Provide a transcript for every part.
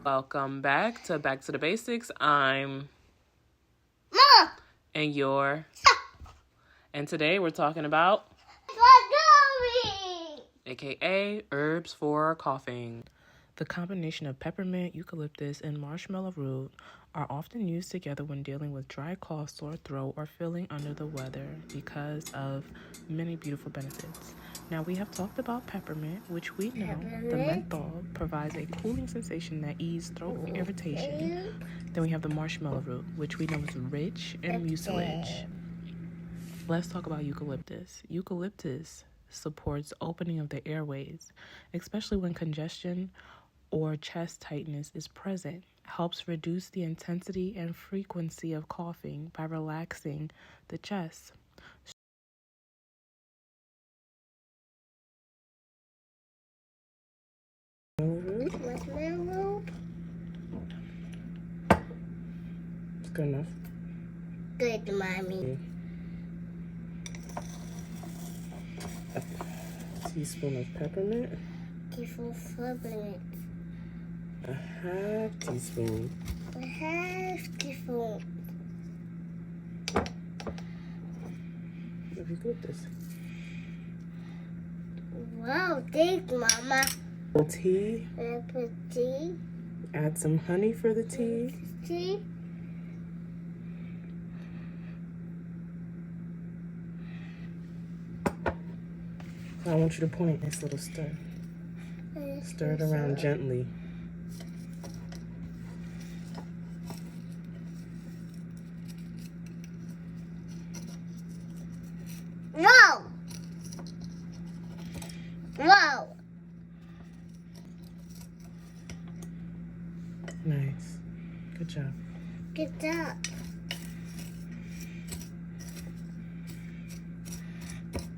Welcome back to the Basics. I'm Mom. And you're. And today we're talking about aka herbs for coughing. The combination of peppermint, eucalyptus, and marshmallow root are often used together when dealing with dry cough, sore throat, or feeling under the weather because of many beautiful benefits. Now, we have talked about peppermint, which we know the menthol provides a cooling sensation that eases throat irritation. Then we have the marshmallow root, which we know is rich in mucilage. Let's talk about eucalyptus. Eucalyptus supports opening of the airways, especially when congestion or chest tightness is present. Helps reduce the intensity and frequency of coughing by relaxing the chest. Marshmallow. It's good enough. Good, Mommy. A teaspoon of peppermint. Teaspoon of peppermint. A half teaspoon. A half teaspoon. Of eucalyptus. Wow, thanks, Mama. Tea. Apple tea. Add some honey for the tea. Tea. I want you to point this little stir. Stir it around gently. Wow! Wow! Nice. Good job. Good job.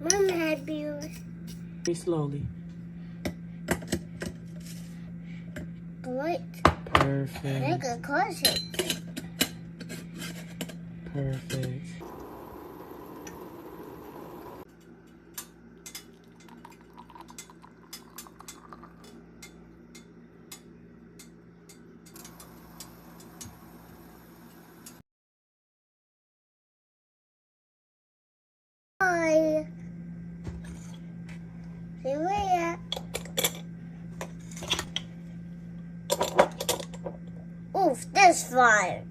Mom, have you? Be slowly. Great. Perfect. Make a caution. Perfect. Bye. See you later. Oof, this fire.